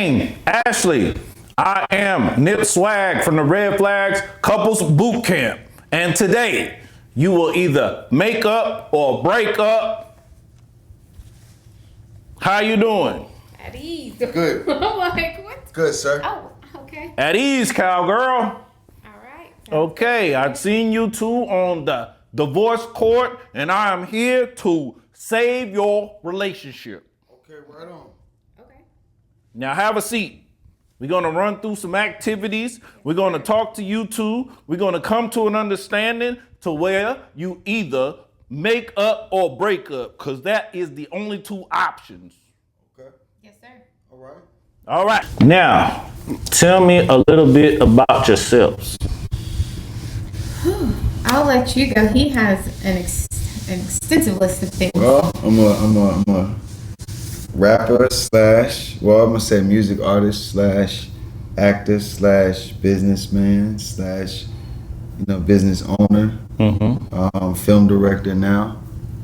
Zane Ashley. I am Nip Swag from the Red Flags Couples Bootcamp. And today, you will either make up or break up. How you doing? At ease. Good. I'm like, what? Good, sir. Oh, okay. At ease, cowgirl. All right. Okay, I've seen you two on the divorce court, and I am here to save your relationship. Okay, right on. Okay. Now have a seat. We're gonna run through some activities. We're gonna talk to you two. We're gonna come to an understanding to where you either make up or break up, because that is the only two options. Okay. Yes, sir. All right. All right. Now, tell me a little bit about yourselves. I'll let you go. He has an extensive list of things. Well, I'm a rapper slash, well, I'm gonna say music artist slash actor slash businessman slash, business owner. Film director now.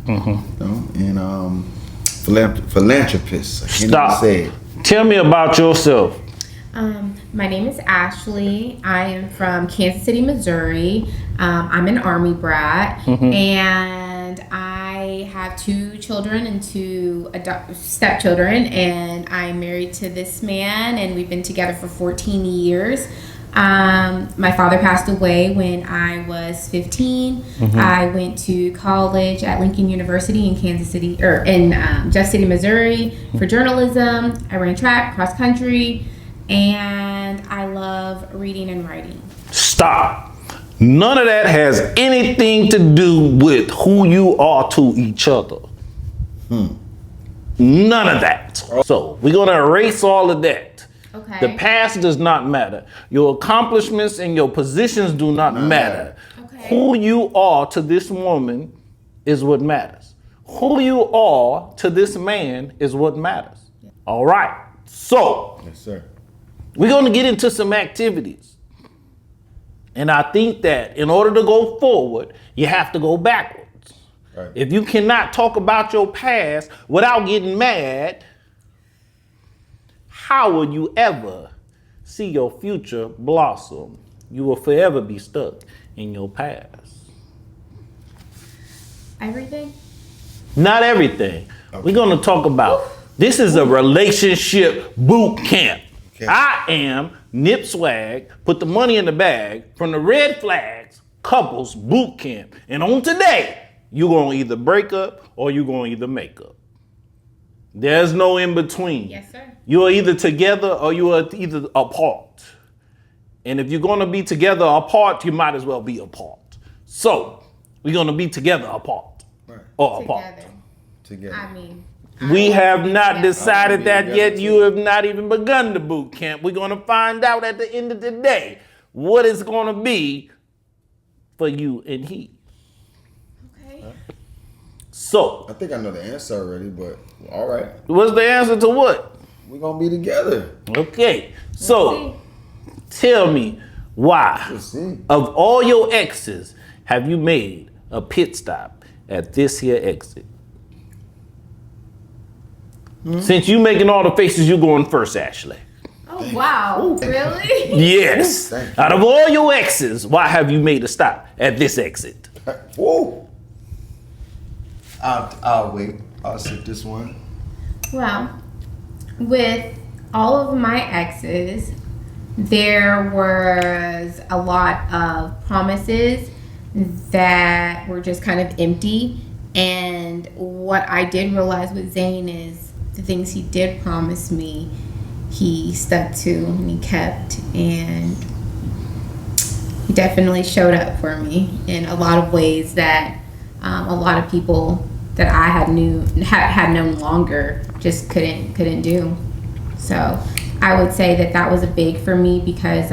And philanthropist. I can't even say it. Tell me about yourself. My name is Ashley. I am from Kansas City, Missouri. I'm an Army brat, and I have 2 children and 2 stepchildren, and I'm married to this man, and we've been together for 14 years. My father passed away when I was 15. I went to college at Lincoln University in Kansas City, or in Jeff City, Missouri, for journalism. I ran track, cross country, and I love reading and writing. Stop. None of that has anything to do with who you are to each other. None of that. So we're gonna erase all of that. Okay. The past does not matter. Your accomplishments and your positions do not matter. Okay. Who you are to this woman is what matters. Who you are to this man is what matters. All right. So Yes, sir. we're going to get into some activities. And I think that in order to go forward, you have to go backwards. Right. If you cannot talk about your past without getting mad, how will you ever see your future blossom? You will forever be stuck in your past. Everything? Not everything. Okay. We're going to talk about, this is a relationship boot camp. Okay. I am Nip Swag, put the money in the bag, from the Red Flags Couples Bootcamp. And on today, you're going to either break up or you're going to either make up. There's no in between. Yes, sir. You're either together or you are either apart. And if you're going to be together apart, you might as well be apart. So we're going to be together apart. Right. Or apart. Together. I mean, We have not I decided wanna be that together yet. too. You have not even begun the boot camp. We're going to find out at the end of the day what it's going to be for you and he. okay. So, I think I know the answer already, but all right. what's the answer to what? We're gonna be together. Okay. So, tell me why, Let's see. of all your exes, have you made a pit stop at this here exit? Since you making all the faces, you going first, Ashley. Oh, wow. Really? Yes. Thank you. Out of all your exes, why have you made a stop at this exit? Whoa. I'll wait. I'll sit this one. Well, with all of my exes, there was a lot of promises that were just kind of empty. And what I did realize with Zane is the things he did promise me, he stuck to and he kept. And he definitely showed up for me in a lot of ways that a lot of people that I had known longer just couldn't do. So I would say that was a big for me because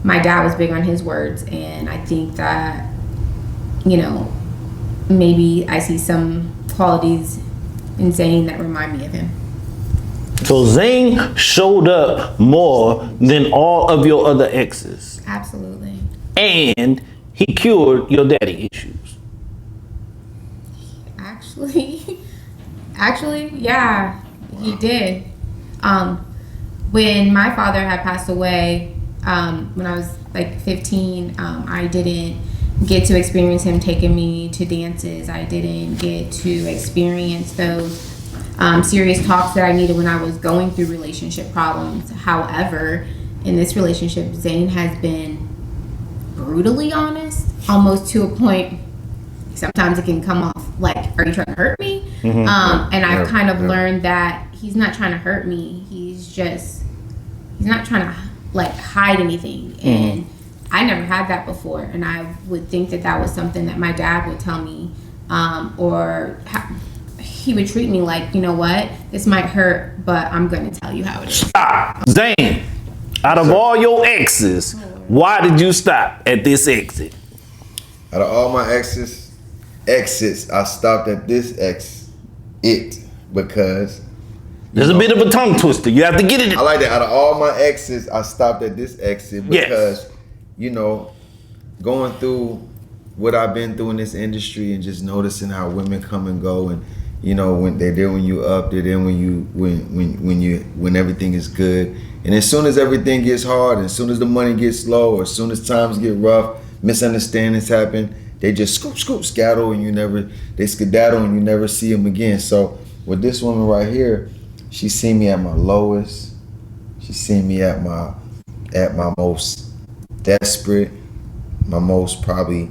my dad was big on his words, and I think that maybe I see some qualities in Zane that remind me of him. So Zane showed up more than all of your other exes. Absolutely. And he cured your daddy issues. Actually, yeah, he did. when my father had passed away, when I was like 15, I didn't get to experience him taking me to dances. I didn't get to experience those serious talks that I needed when I was going through relationship problems. However, in this relationship, Zane has been brutally honest, almost to a point. Sometimes it can come off like, "Are you trying to hurt me?" And I've kind of learned that he's not trying to hurt me. He's not trying to like hide anything. And I never had that before, and I would think that was something that my dad would tell me, he would treat me like, you know what, this might hurt, but I'm going to tell you how it is. Stop. Zane, out of all your exes, why did you stop at this exit? Out of all my exits, I stopped at this because There's a bit of a tongue twister. You have to get it. I like that. Out of all my exes, I stopped at this exit because, going through what I've been through in this industry and just noticing how women come and go, and when they're there when you up, they're there when everything is good, and as soon as everything gets hard, as soon as the money gets low, or as soon as times get rough, misunderstandings happen, they just scatter, and they skedaddle, and you never see them again. So with this woman right here, she seen me at my lowest. She seen me at my most desperate, my most probably,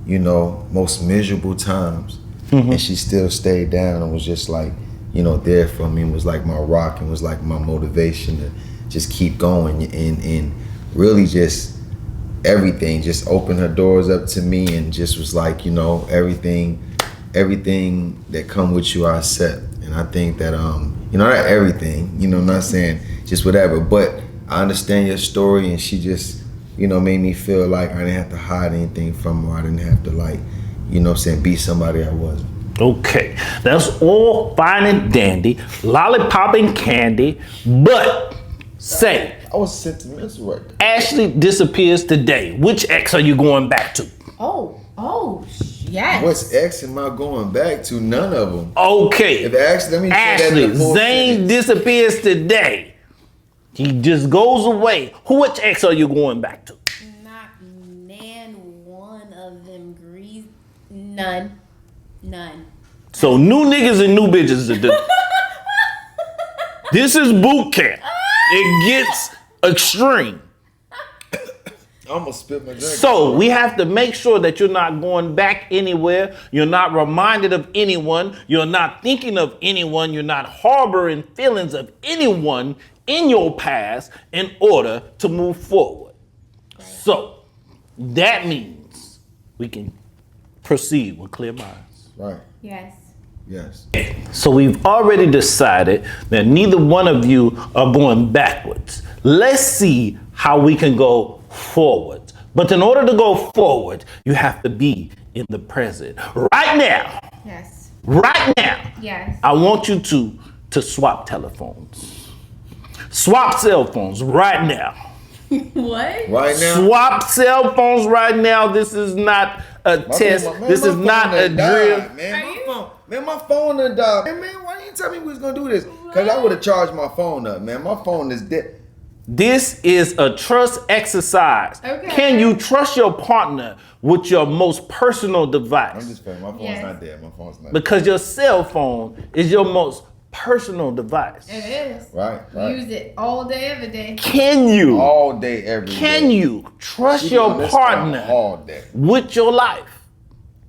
most miserable times. And she still stayed down and was just like, there for me, and was like my rock, and was like my motivation to just keep going, and really just everything, just opened her doors up to me, and just was like, everything that come with you I accept. And I think that not everything, I'm not saying just whatever, but I understand your story, and she just made me feel like I didn't have to hide anything from her. I didn't have to be somebody I wasn't. Okay, that's all fine and dandy, lollipop and candy, but say, I was sentimental right there. Ashley disappears today. Which ex are you going back to? Yes. What ex am I going back to? None of them. Okay. Let me Ashley, Zane disappears today. He just goes away. Which ex are you going back to? Not one of them agrees. None. So new niggas and new bitches. This is boot camp. It gets extreme. I almost spit my drink. So we have to make sure that you're not going back anywhere. You're not reminded of anyone. You're not thinking of anyone. You're not harboring feelings of anyone in your past in order to move forward. Right. So that means we can proceed with clear minds. Right. Yes. So we've already decided that neither one of you are going backwards. Let's see how we can go forward. But in order to go forward, you have to be in the present. Right now. Yes. Right now. Yes. I want you to swap telephones. Swap cell phones right now. What? Right now? Swap cell phones right now. This is not a test. This is not a drill. My phone done died. Man, why didn't you tell me we was gonna do this? Because I would have charged my phone up, man. My phone is dead. This is a trust exercise. Okay. Can you trust your partner with your most personal device? I'm just saying, my phone's not dead. My phone's not because your cell phone is your most personal device. It is. Right. Use it all day, every day. Can you? All day, every day. Can you trust your partner all day with your life,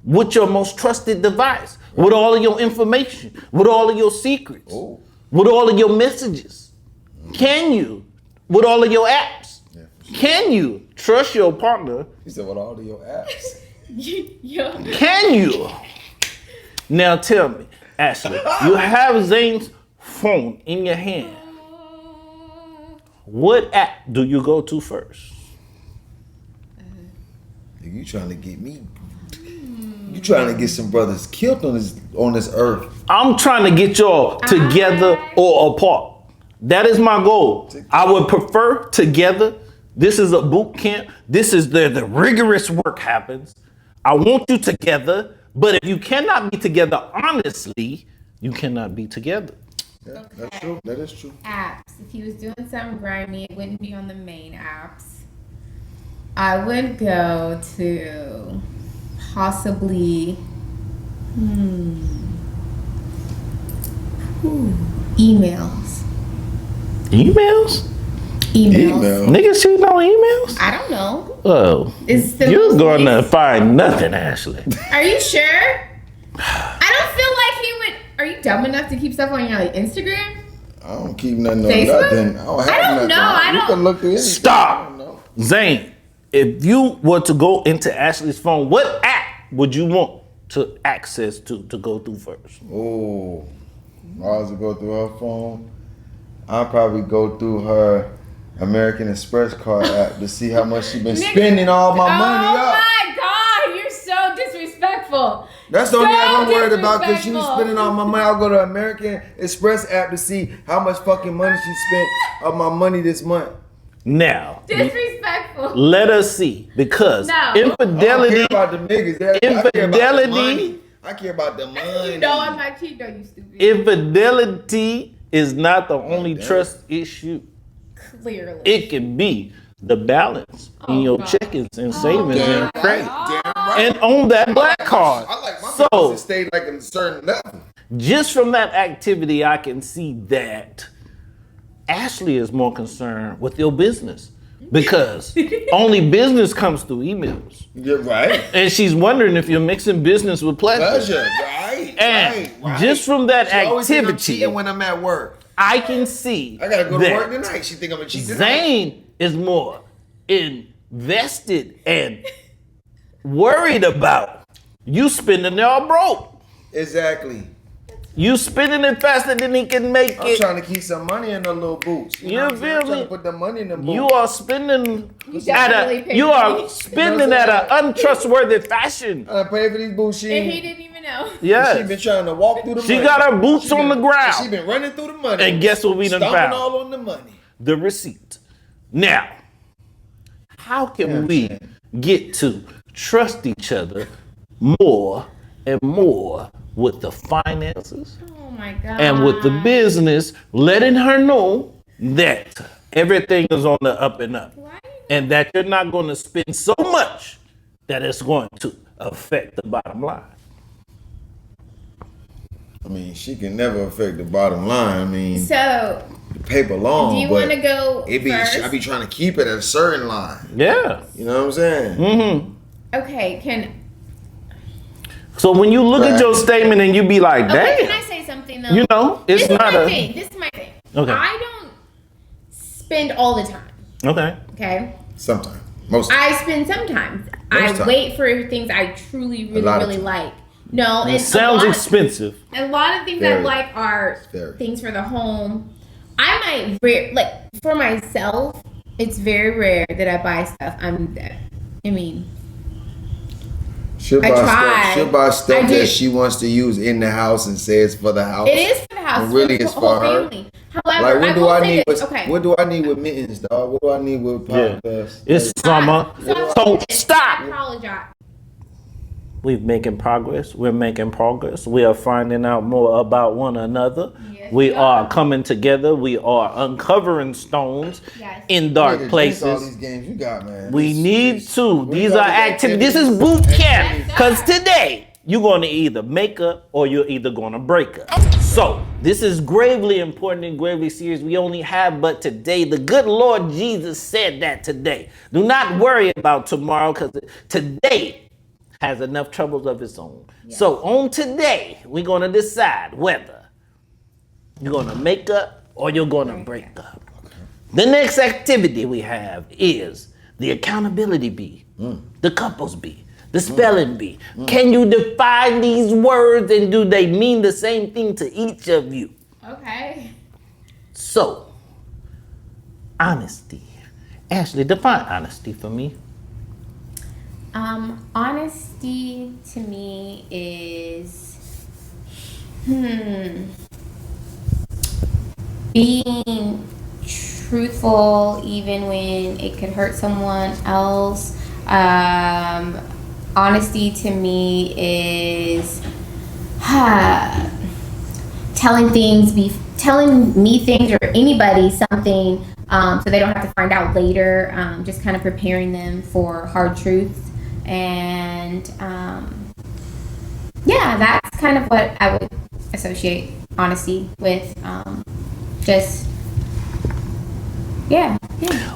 with your most trusted device, with all of your information, with all of your secrets, with all of your messages? Can you? With all of your apps? Yeah, sure. Can you trust your partner? He said, with all of your apps. Can you? Now tell me, Ashley, you have Zane's phone in your hand. What app do you go to first? You trying to get me? You trying to get some brothers killed on this earth? I'm trying to get y'all together or apart. That is my goal. I would prefer together. This is a boot camp. This is the rigorous work happens. I want you together, but if you cannot be together honestly, you cannot be together. Yeah, Okay. that's true. That is true. Apps. If he was doing something grimy, it wouldn't be on the main apps. I would go to possibly emails. Emails? Email. Niggas cheating on emails? I don't know. Oh, It's the you're most going to recent- find nothing, Ashley. Are you sure? I don't feel like he would. Are you dumb enough to keep stuff on your Instagram? I don't keep nothing on Facebook? nothing. I don't have I don't nothing. know. I You don't- can look through anything. Stop. I don't know. Zane, if you were to go into Ashley's phone, what app would you want to access to go through first? Oh, if I was to go through her phone, I'd probably go through her American Express card app to see how much she been Nigga. spending all my money Oh up. my God, you're so disrespectful. That's the only So app I'm worried about because she was disrespectful. spending all my money. I'll go to American Express app to see how much fucking money she spent of my money this month. Now, Disrespectful. let us see, because No. I don't infidelity, care about the niggas. I care about the Infidelity. money. I care about the money. No, I'm not cheating on you, stupid. infidelity is not the only damn. trust issue. Clearly. It can be the balance in Oh, your God. checkings and savings Damn and right. credit. Damn right. And on that black card. I like my So, business to stay like a certain level. just from that activity, I can see that Ashley is more concerned with your business because only business comes through emails. You're right. And she's wondering if you're mixing business with pleasure. Pleasure. Right. And right. just from that She always think I'm activity, cheating when I'm at work. I can see I gotta go to that work tonight. She think I'm a cheat tonight. Zane is more invested and worried about you spending it all broke. Exactly. You spending it faster than he can make I'm it. trying to keep some money in the little boots. You know what I'm saying? feel I'm trying me? to put the money in the boots. You are spending definitely paid you me. are spending at an untrustworthy fashion. I pay for these boots. She And he didn't even know. She been Yes. trying to walk through the She money. got her boots She on been- the ground. She been running through the money. And guess what we done Stomping found? all on the money. The receipt. Now, how can Yeah, we man. get to trust each other more and more with the finances Oh my God. and with the business, letting her know that everything is on the up and up Why? and that you're not going to spend so much that it's going to affect the bottom line. I mean, she can never affect the bottom line. I mean, So, the paper long. do you but want to go it be, first? I be trying to keep it at a certain line. Yeah. You know what I'm saying? Mm-hmm. Okay, So when you look at your statement and you be like, okay, can damn, I say something though? you know, it's this is not my a. thing. This is my thing. Okay. I don't spend all the time. Okay. Okay. Sometimes. Most. I spend sometimes. I Most time. wait for things I truly, really, lot of really time. like. No, It and sounds a lot, expensive. a lot of things I Very. like are Very. things for the home. I might like for myself. It's very rare that I buy stuff. I mean, She'll I buy tried. stuff. She'll buy I stuff did. that she wants to use in the house and say it's for the house. it is for the house. And really for it's the whole for her. family. However, Like what do will I say need? this. With, Okay. What do I need with mittens, dog? What do I need with Yeah. podcast? It's summer. So stop. I apologize. We're making progress. We're making progress. We are finding out more about one another. Yes, we we are are. coming together. We are uncovering stones Yes. in dark Nigga, drink all places. these games you got, man. We This- need this- to. we These got are the activities. This is boot camp. Yes, Because sir. today, you're going to either make up or you're either going to break up. So, this is gravely important and gravely serious. We only have but today. The good Lord Jesus said that today. Do not worry about tomorrow because today has enough troubles of its own. So, on today, we're going to decide whether you're going to make up or you're going to break up. The next activity we have is the accountability bee, the couples bee, the spelling bee. Can you define these words and do they mean the same thing to each of you? Okay. So, honesty. Ashley, define honesty for me. Honesty to me is being truthful even when it could hurt someone else. Honesty to me is telling telling me things or anybody something, so they don't have to find out later. Just kind of preparing them for hard truths, and yeah, that's kind of what I would associate honesty with. Just yeah.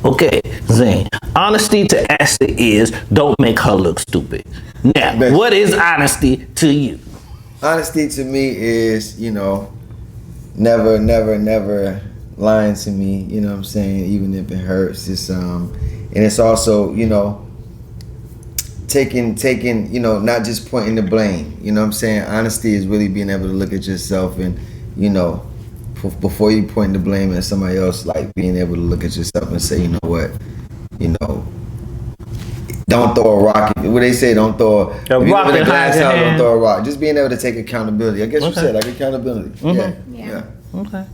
Okay, Zane. Honesty to Ashley is don't make her look stupid. Now, what is honesty to you? Honesty to me is, never lying to me, you know what I'm saying, even if it hurts. It's and it's also, taking, not just pointing the blame. You know what I'm saying? Honesty is really being able to look at yourself and, before you point the blame at somebody else, like being able to look at yourself and say, you know what, don't throw a rock. What they say, don't throw a rock in a glass house. Don't throw a rock. Just being able to take accountability. I guess you said like accountability. Mm-hmm. Yeah. Okay.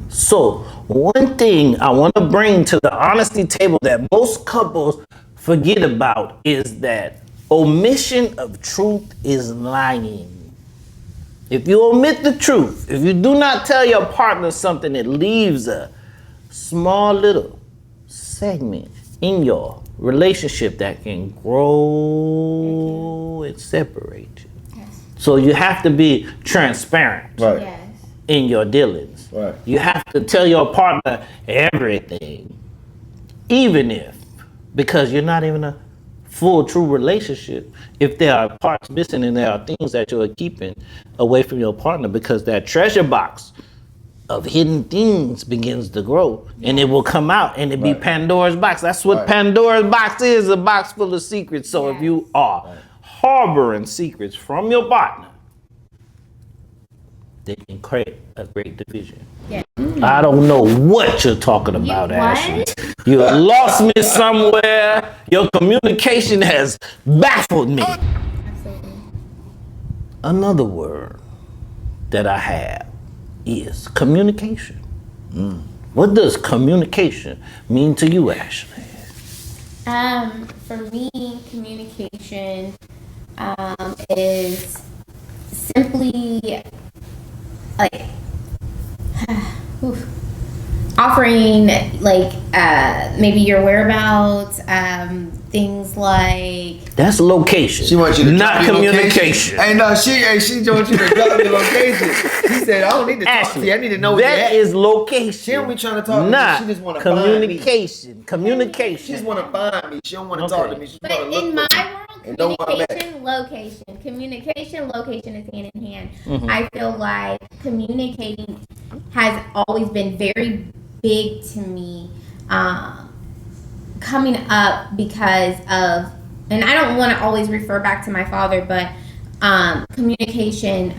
So one thing I want to bring to the honesty table that most couples forget about is that omission of truth is lying. If you omit the truth, if you do not tell your partner something, it leaves a small little segment in your relationship that can grow and separate you. Yes. So you have to be transparent Yes. in your dealings. Right. You have to tell your partner everything, even if, because you're not even a full, true relationship, if there are parts missing and there are things that you're keeping away from your partner, because that treasure box of hidden things begins to grow, and it will come out, and it be Pandora's box. That's what Pandora's box is, a box full of secrets. So if you are harboring secrets from your partner, they can create a great division. Yeah. I don't know what you're talking about, Ashley. You lost me somewhere. Your communication has baffled me. Absolutely. Another word that I have is communication. What does communication mean to you, Ashley? For me, communication is simply like offering maybe your whereabouts, things like That's location. She wants you to not drop your communication. Hey, no, she wants you to drop your location. She said, I don't need to talk to Ashley, you. I need to know where you're that at. is location. She don't be trying to talk to Not me. She just want to find me. communication. She Communication. just want to find me. She don't want to talk to me. She But want to look in for my me. world, And know where I'm at. communication, location is hand in hand. I feel like communicating has always been very big to me, coming up because of, and I don't want to always refer back to my father, but communication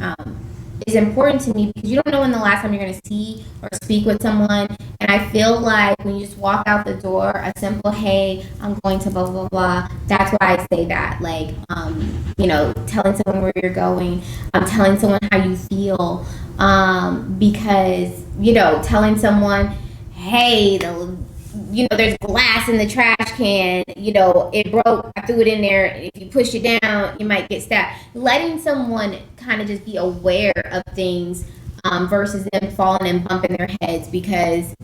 is important to me because you don't know when the last time you're going to see or speak with someone. And I feel like when you just walk out the door, a simple, hey, I'm going to blah, blah, blah. That's why I say that. Like, telling someone where you're going, telling someone how you feel. Because, telling someone, hey, there's glass in the trash can, it broke, I threw it in there. If you push it down, you might get stabbed. Letting someone kind of just be aware of things versus them falling and bumping their heads, because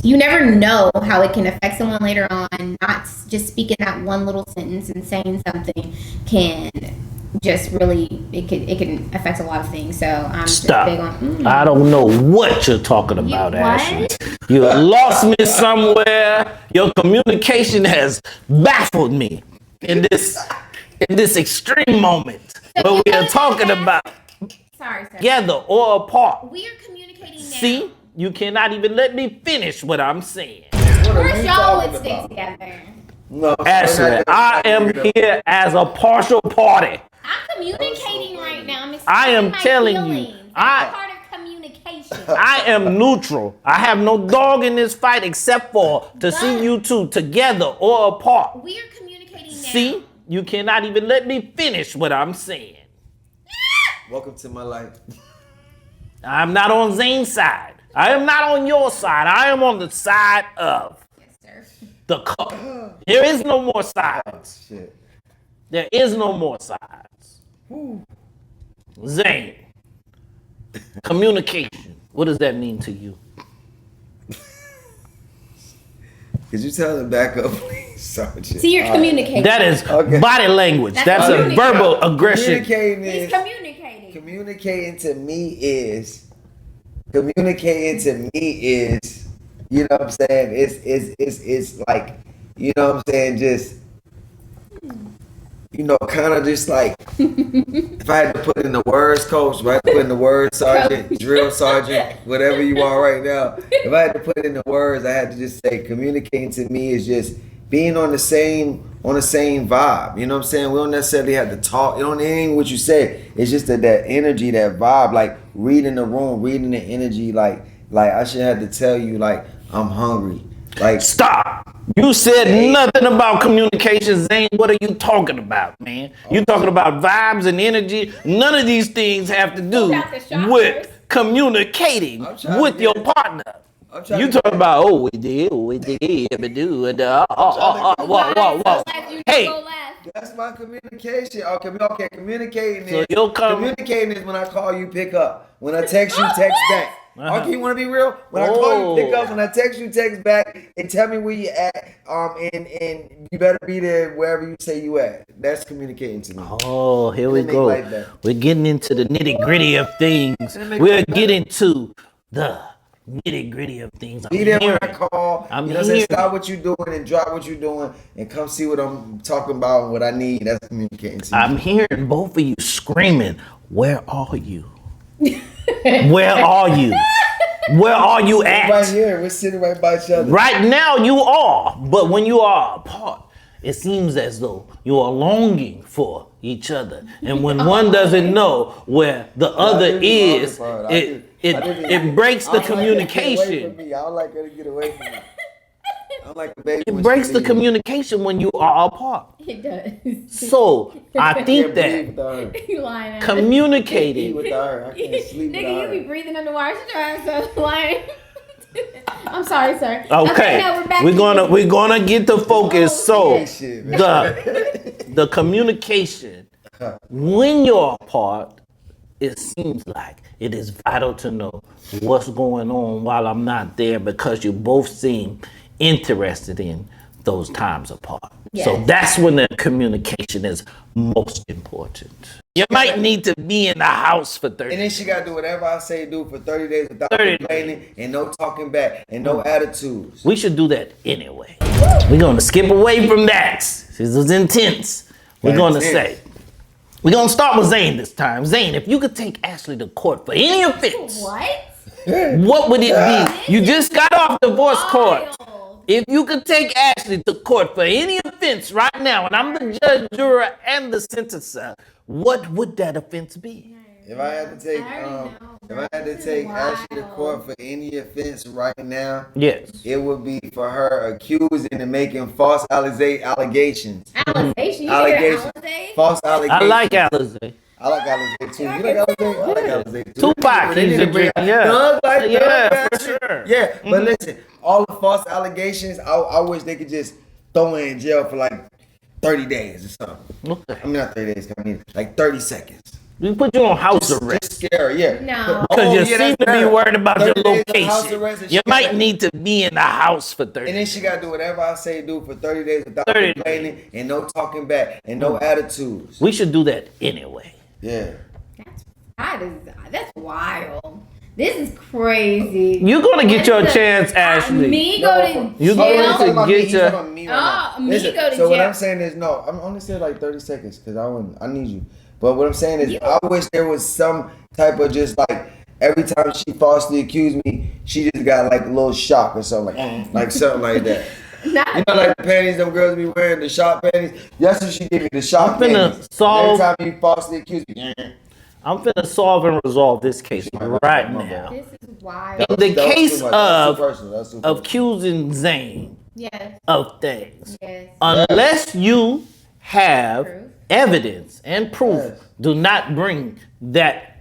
you never know how it can affect someone later on. Not just speaking that one little sentence and saying something can just really, it can affect a lot of things. So I'm Stop. big on. I don't know what you're talking about, what? Ashley. You lost me somewhere. Your communication has baffled me in this extreme moment where we are talking about Sorry. together or apart. We are communicating now. See, you cannot even let me finish what I'm saying. First, y'all would stick together. No, Ashley, I am here as a partial party. I'm communicating right now. I'm I am expressing my telling feelings. you, That's part of communication. I am neutral. I have no dog in this fight except for to see you two together or apart. We are communicating now. See, you cannot even let me finish what I'm saying. Welcome to my life. I'm not on Zane's side. I am not on your side. I am on the side of Yes, sir. the couple. There is no more sides. Shit. There is no more sides. Zane, Communication. What does that mean to you? Could you tell them back up, please? Sergeant? See, you're communicating. That is Okay. body language. That's a verbal aggression. He's communicating. Communicating to me is, you know what I'm saying? It's like, you know what I'm saying? Just, you know, kind of just like, if I had to put in the words, coach, if I had to put in the words, sergeant, drill sergeant, whatever you are right now, if I had to put in the words, I had to just say communicating to me is just being on the same vibe. You know what I'm saying? We don't necessarily have to talk. You know, anything what you say. It's just that energy, that vibe, like reading the room, reading the energy. Like I should have to tell you, like, I'm hungry. Like, stop. You said nothing about communication, Zane. What are you talking about, man? You talking about vibes and energy. None of these things have to do with communicating with your partner. You talking about, we did, but do, and whoa. Hey, that's my communication. Okay, communicating so is communicating is when I call you, pick up. When I text you, text back. Okay, you want to be real? When I call you, pick up. When I text you, text back, and tell me where you at. And you better be there wherever you say you at. That's communicating to me. Oh, here we go. Like we're getting into the nitty gritty of things. We're getting to the nitty gritty of things. Be there when I call. You know, say stop what you're doing and drop what you're doing and come see what I'm talking about and what I need. That's communicating to me. I'm hearing both of you screaming, "Where are you? Where are you? Where are you at?" Right here. We're sitting right by each other. Right now you are, but when you are apart, it seems as though you are longing for each other. And when one doesn't know where the other is, it breaks the communication. I don't like her to get away from me. I'm like a baby. It breaks the communication when you are apart. It does. So I think that You lying. communicating. with her. I can't sleep with Nigga, her. you be breathing underwater. Shut your ass up, lying. I'm sorry, sir. Okay, no, we're back we're gonna get the focus. So Shit, the communication when you're apart, it seems like it is vital to know what's going on while I'm not there, because you both seem interested in those times apart. Yes. So that's when the communication is most important. You might need to be in the house for 30 And then she got to do whatever I say do for 30 days without 30 complaining and no talking back and no attitudes. We should do that anyway. We're going to skip away from that. This is intense. We're going to say, we're going to start with Zane this time. Zane, if you could take Ashley to court for any offense, what would it be? You just got off divorce court. If you could take Ashley to court for any offense right now, and I'm the judge, juror, and the sentencer, what would that offense be? If I had to take Ashley to court for any offense right now, yes, it would be for her accusing and making false allegations. Allegations? False allegations. I like Alizé. I like Alizé too. You like Alizé? I like Alizé too. Tupac, he's a drink. Yeah, for sure. Yeah, but listen, all the false allegations, I wish they could just throw her in jail for like 30 days or something. Okay. I mean, not 30 days, I mean, like 30 seconds. We put you on house arrest. Just scare her, yeah. No. Because you seem to be worried about your 30 days of house location. arrest and You she might gotta- need to be in the house for 30 And then she got to do whatever I say do for 30 days without 30 complaining and no talking back and no attitudes. We should do that anyway. Yeah. That's wild. This is crazy. You're going to get your chance, Ashley. Me go to You jail? going to get your... Me go to So jail. what I'm saying is no. I'm only saying like 30 seconds because I need you. But what I'm saying is I wish there was some type of just like every time she falsely accused me, she just got like a little shock or something like something like that. You know, like the panties them girls be wearing, the shock panties. That's what she gave me, the shock panties. Every time you falsely accused me. I'm finna solve and resolve this case right now. This is wild. In the case of of accusing Zane Yes. of things, Yes. unless you have Proof. evidence and proof, Yes. do not bring that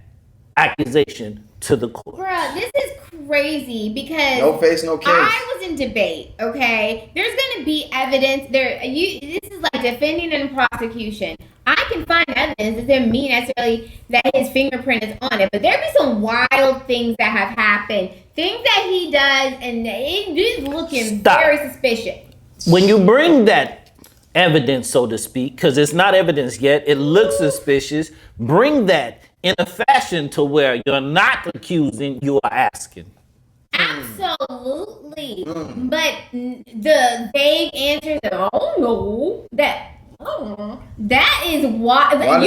accusation to the court. Bruh, this is crazy because no face, no case. I was in debate, okay? There's gonna be evidence there. This is like defending and prosecution. I can find evidence. Doesn't mean necessarily that his fingerprint is on it, but there be some wild things that have happened, things that he does, and it is looking Stop. very suspicious. When you bring that evidence, so to speak, because it's not evidence yet, it looks suspicious. Bring that in a fashion to where you're not accusing, you are asking. Absolutely, but the vague answers that that is why. Why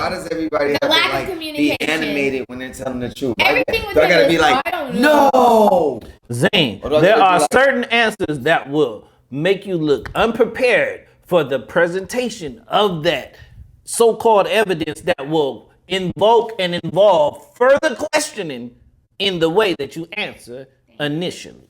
does everybody have to lack of like be communication. animated when they're telling the truth? Everything with do I him gotta is, be like, I don't know. no? Zane, Or do I there gotta are do like- certain answers that will make you look unprepared for the presentation of that so-called evidence that will invoke and involve further questioning in the way that you answer initially.